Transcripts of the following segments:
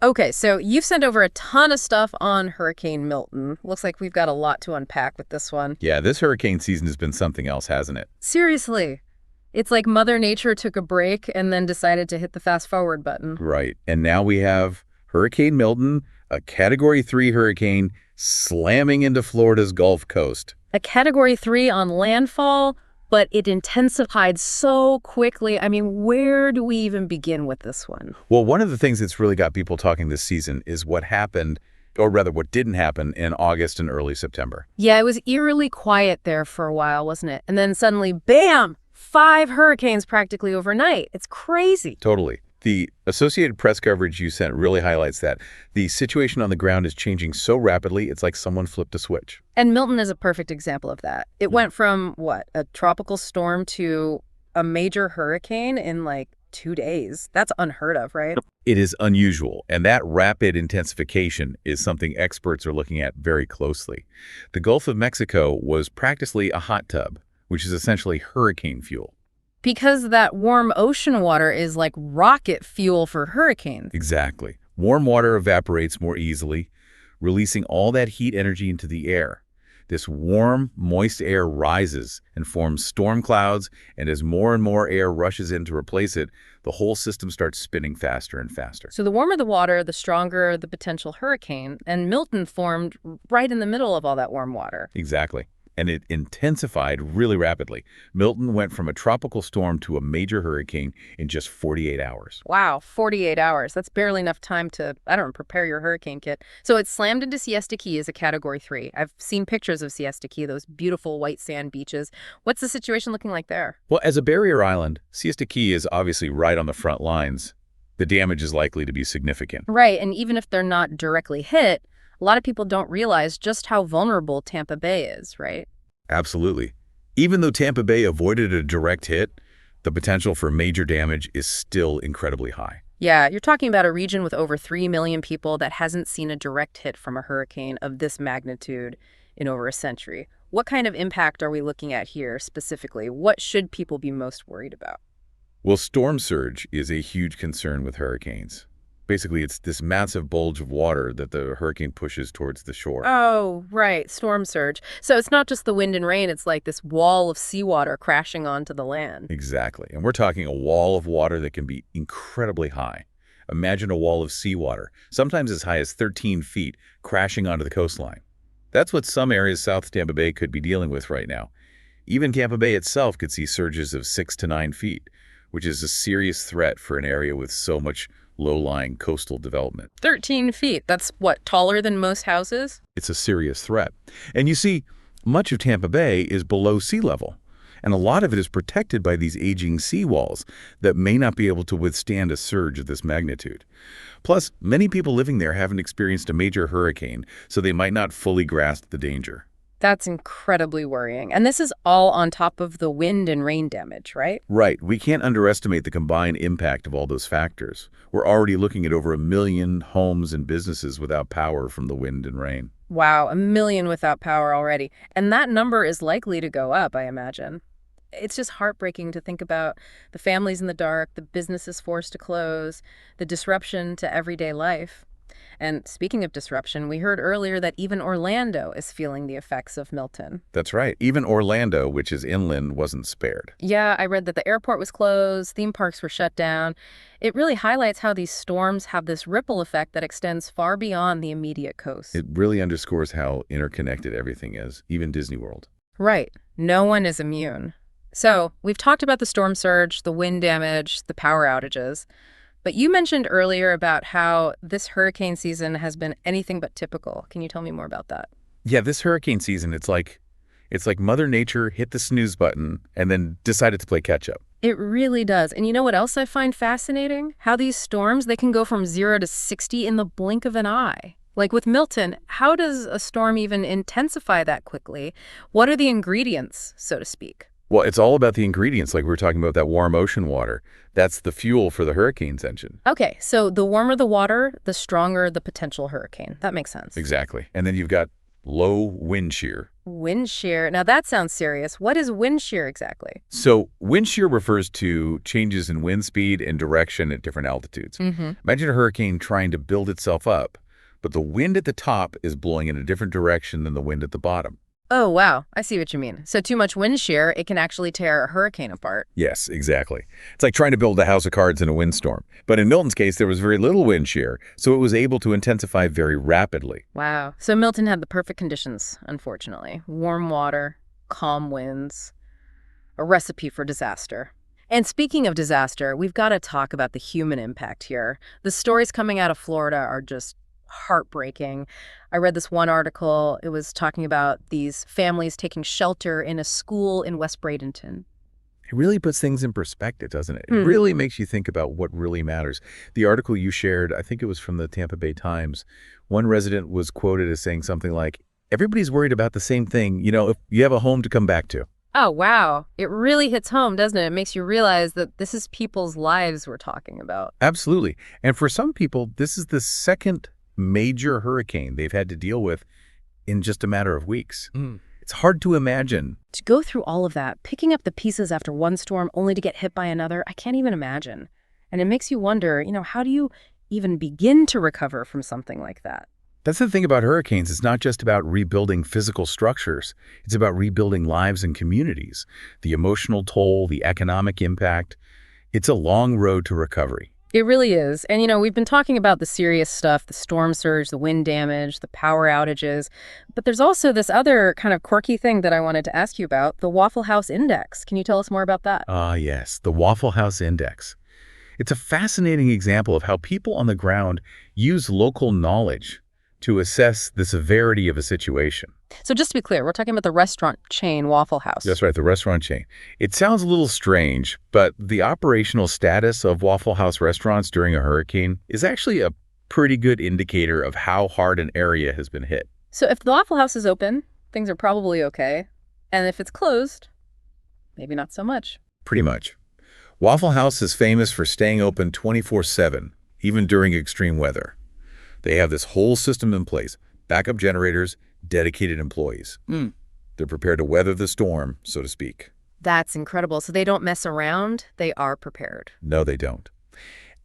Okay, so you've sent over a ton of stuff on Hurricane Milton. Looks like we've got a lot to unpack with this one. Yeah, this hurricane season has been something else, hasn't it? Seriously, it's like Mother Nature took a break and then decided to hit the fast forward button. Right. And now we have Hurricane Milton, a Category 3 hurricane, slamming into Florida's Gulf Coast. A Category 3 on landfall, but it intensified so quickly. I mean, where do we even begin with this one? Well, one of the things that's really got people talking this season is what happened, or rather what didn't happen, in August and early September. Yeah, it was eerily quiet there for a while, wasn't it? And then suddenly, bam! 5 hurricanes practically overnight. It's crazy. Totally. The Associated Press coverage you sent really highlights that. The situation on the ground is changing so rapidly, it's like someone flipped a switch. And Milton is a perfect example of that. It went from, what, a tropical storm to a major hurricane in like 2 days. That's unheard of, right? It is unusual, and that rapid intensification is something experts are looking at very closely. The Gulf of Mexico was practically a hot tub, which is essentially hurricane fuel. Because that warm ocean water is like rocket fuel for hurricanes. Exactly. Warm water evaporates more easily, releasing all that heat energy into the air. This warm, moist air rises and forms storm clouds, and as more and more air rushes in to replace it, the whole system starts spinning faster and faster. So the warmer the water, the stronger the potential hurricane, and Milton formed right in the middle of all that warm water. Exactly. And it intensified really rapidly. Milton went from a tropical storm to a major hurricane in just 48 hours. Wow, 48 hours. That's barely enough time to, I don't know, prepare your hurricane kit. So it slammed into Siesta Key as a Category 3. I've seen pictures of Siesta Key, those beautiful white sand beaches. What's the situation looking like there? Well, as a barrier island, Siesta Key is obviously right on the front lines. The damage is likely to be significant. Right, and even if they're not directly hit, a lot of people don't realize just how vulnerable Tampa Bay is, right? Absolutely. Even though Tampa Bay avoided a direct hit, the potential for major damage is still incredibly high. Yeah, you're talking about a region with over 3 million people that hasn't seen a direct hit from a hurricane of this magnitude in over a century. What kind of impact are we looking at here specifically? What should people be most worried about? Well, storm surge is a huge concern with hurricanes. Basically, it's this massive bulge of water that the hurricane pushes towards the shore. Oh, right, storm surge. So it's not just the wind and rain, it's like this wall of seawater crashing onto the land. Exactly. And we're talking a wall of water that can be incredibly high. Imagine a wall of seawater, sometimes as high as 13 feet, crashing onto the coastline. That's what some areas south of Tampa Bay could be dealing with right now. Even Tampa Bay itself could see surges of 6 to 9 feet, which is a serious threat for an area with so much low-lying coastal development. 13 feet. That's what, taller than most houses? It's a serious threat. And you see, much of Tampa Bay is below sea level, and a lot of it is protected by these aging seawalls that may not be able to withstand a surge of this magnitude. Plus, many people living there haven't experienced a major hurricane, so they might not fully grasp the danger. That's incredibly worrying. And this is all on top of the wind and rain damage, right? Right. We can't underestimate the combined impact of all those factors. We're already looking at over 1 million homes and businesses without power from the wind and rain. Wow, 1 million without power already. And that number is likely to go up, I imagine. It's just heartbreaking to think about the families in the dark, the businesses forced to close, the disruption to everyday life. And speaking of disruption, we heard earlier that even Orlando is feeling the effects of Milton. That's right. Even Orlando, which is inland, wasn't spared. Yeah, I read that the airport was closed, theme parks were shut down. It really highlights how these storms have this ripple effect that extends far beyond the immediate coast. It really underscores how interconnected everything is, even Disney World. Right. No one is immune. So, we've talked about the storm surge, the wind damage, the power outages. But you mentioned earlier about how this hurricane season has been anything but typical. Can you tell me more about that? Yeah, this hurricane season, it's like Mother Nature hit the snooze button and then decided to play catch up. It really does. And you know what else I find fascinating? How these storms, they can go from 0 to 60 in the blink of an eye. Like with Milton, how does a storm even intensify that quickly? What are the ingredients, so to speak? Well, it's all about the ingredients, like we were talking about that warm ocean water. That's the fuel for the hurricane's engine. Okay, so the warmer the water, the stronger the potential hurricane. That makes sense. Exactly. And then you've got Low wind shear. Wind shear. Now that sounds serious. What is wind shear exactly? So wind shear refers to changes in wind speed and direction at different altitudes. Mm-hmm. Imagine a hurricane trying to build itself up, but the wind at the top is blowing in a different direction than the wind at the bottom. Oh, wow. I see what you mean. So too much wind shear, it can actually tear a hurricane apart. Yes, exactly. It's like trying to build a house of cards in a windstorm. But in Milton's case, there was very little wind shear, so it was able to intensify very rapidly. Wow. So Milton had the perfect conditions, unfortunately. Warm water, calm winds, a recipe for disaster. And speaking of disaster, we've got to talk about the human impact here. The stories coming out of Florida are just heartbreaking. I read this one article. It was talking about these families taking shelter in a school in West Bradenton. It really puts things in perspective, doesn't it? It Hmm. really makes you think about what really matters. The article you shared, I think it was from the Tampa Bay Times, one resident was quoted as saying something like, everybody's worried about the same thing, if you have a home to come back to. Oh, wow. It really hits home, doesn't it? It makes you realize that this is people's lives we're talking about. Absolutely. And for some people, this is the second major hurricane they've had to deal with in just a matter of weeks. It's hard to imagine. To go through all of that, picking up the pieces after one storm only to get hit by another, I can't even imagine. And it makes you wonder, how do you even begin to recover from something like that? That's the thing about hurricanes. It's not just about rebuilding physical structures. It's about rebuilding lives and communities. The emotional toll, the economic impact. It's a long road to recovery. It really is. And, we've been talking about the serious stuff, the storm surge, the wind damage, the power outages. But there's also this other kind of quirky thing that I wanted to ask you about, the Waffle House Index. Can you tell us more about that? Ah, yes, the Waffle House Index. It's a fascinating example of how people on the ground use local knowledge to assess the severity of a situation. So just to be clear, we're talking about the restaurant chain Waffle House. That's right, the restaurant chain. It sounds a little strange, but the operational status of Waffle House restaurants during a hurricane is actually a pretty good indicator of how hard an area has been hit. So if the Waffle House is open, things are probably okay. And if it's closed, maybe not so much. Pretty much. Waffle House is famous for staying open 24/7, even during extreme weather. They have this whole system in place, backup generators, dedicated employees. They're prepared to weather the storm, so to speak. That's incredible. So they don't mess around. They are prepared. No, they don't.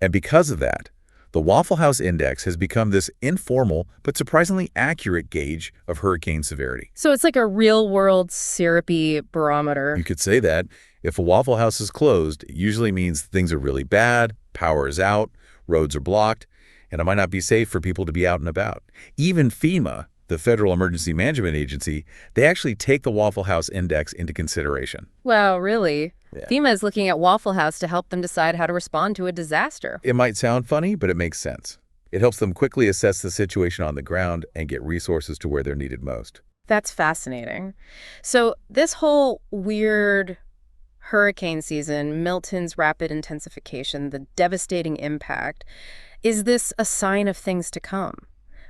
And because of that, the Waffle House Index has become this informal but surprisingly accurate gauge of hurricane severity. So it's like a real-world syrupy barometer. You could say that. If a Waffle House is closed, it usually means things are really bad, power is out, roads are blocked, and it might not be safe for people to be out and about. Even FEMA, the Federal Emergency Management Agency, they actually take the Waffle House Index into consideration. Wow, really? Yeah. FEMA is looking at Waffle House to help them decide how to respond to a disaster. It might sound funny, but it makes sense. It helps them quickly assess the situation on the ground and get resources to where they're needed most. That's fascinating. So this whole weird hurricane season, Milton's rapid intensification, the devastating impact, is this a sign of things to come?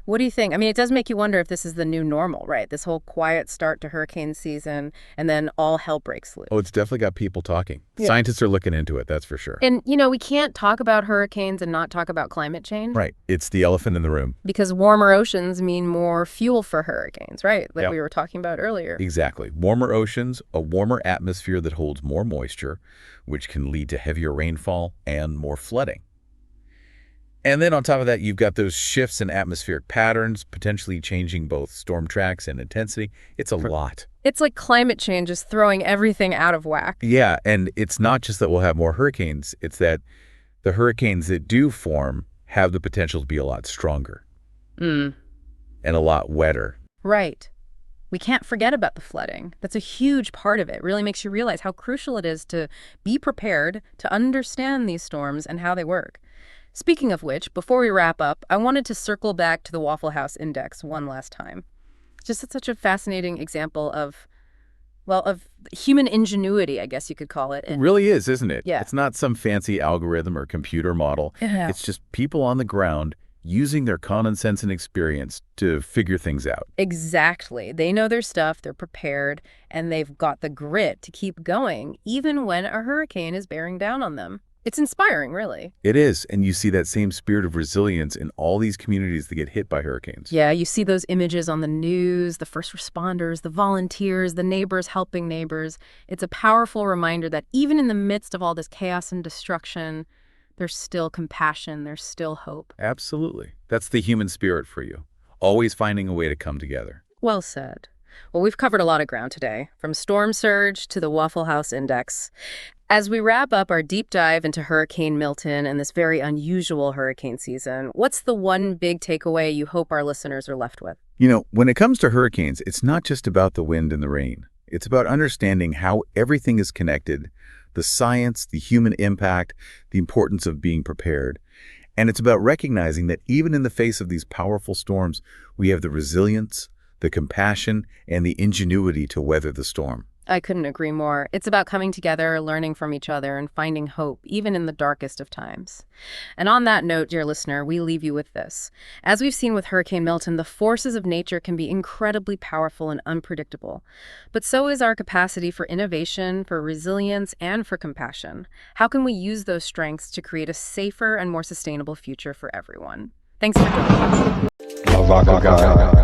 What do you think? I mean, it does make you wonder if this is the new normal, right? This whole quiet start to hurricane season, and then all hell breaks loose. Oh, it's definitely got people talking. Yeah. Scientists are looking into it, that's for sure. And, we can't talk about hurricanes and not talk about climate change. Right. It's the elephant in the room. Because warmer oceans mean more fuel for hurricanes, right? Like Yep. we were talking about earlier. Exactly. Warmer oceans, a warmer atmosphere that holds more moisture, which can lead to heavier rainfall and more flooding. And then on top of that, you've got those shifts in atmospheric patterns, potentially changing both storm tracks and intensity. It's a lot. It's like climate change is throwing everything out of whack. Yeah, and it's not just that we'll have more hurricanes. It's that the hurricanes that do form have the potential to be a lot stronger and a lot wetter. Right. We can't forget about the flooding. That's a huge part of it. It really makes you realize how crucial it is to be prepared, to understand these storms and how they work. Speaking of which, before we wrap up, I wanted to circle back to the Waffle House Index one last time. Just such a fascinating example of human ingenuity, I guess you could call it. It really is, isn't it? Yeah. It's not some fancy algorithm or computer model. Yeah. It's just people on the ground using their common sense and experience to figure things out. Exactly. They know their stuff, they're prepared, and they've got the grit to keep going, even when a hurricane is bearing down on them. It's inspiring, really. It is, and you see that same spirit of resilience in all these communities that get hit by hurricanes. Yeah, you see those images on the news, the first responders, the volunteers, the neighbors helping neighbors. It's a powerful reminder that even in the midst of all this chaos and destruction, there's still compassion, there's still hope. Absolutely. That's the human spirit for you, always finding a way to come together. Well said. Well, we've covered a lot of ground today, from storm surge to the Waffle House Index. As we wrap up our deep dive into Hurricane Milton and this very unusual hurricane season, what's the one big takeaway you hope our listeners are left with? When it comes to hurricanes, it's not just about the wind and the rain. It's about understanding how everything is connected, the science, the human impact, the importance of being prepared. And it's about recognizing that even in the face of these powerful storms, we have the resilience, the compassion, and the ingenuity to weather the storm. I couldn't agree more. It's about coming together, learning from each other, and finding hope, even in the darkest of times. And on that note, dear listener, we leave you with this. As we've seen with Hurricane Milton, the forces of nature can be incredibly powerful and unpredictable. But so is our capacity for innovation, for resilience, and for compassion. How can we use those strengths to create a safer and more sustainable future for everyone? Thanks for joining us. MAVAKAGA.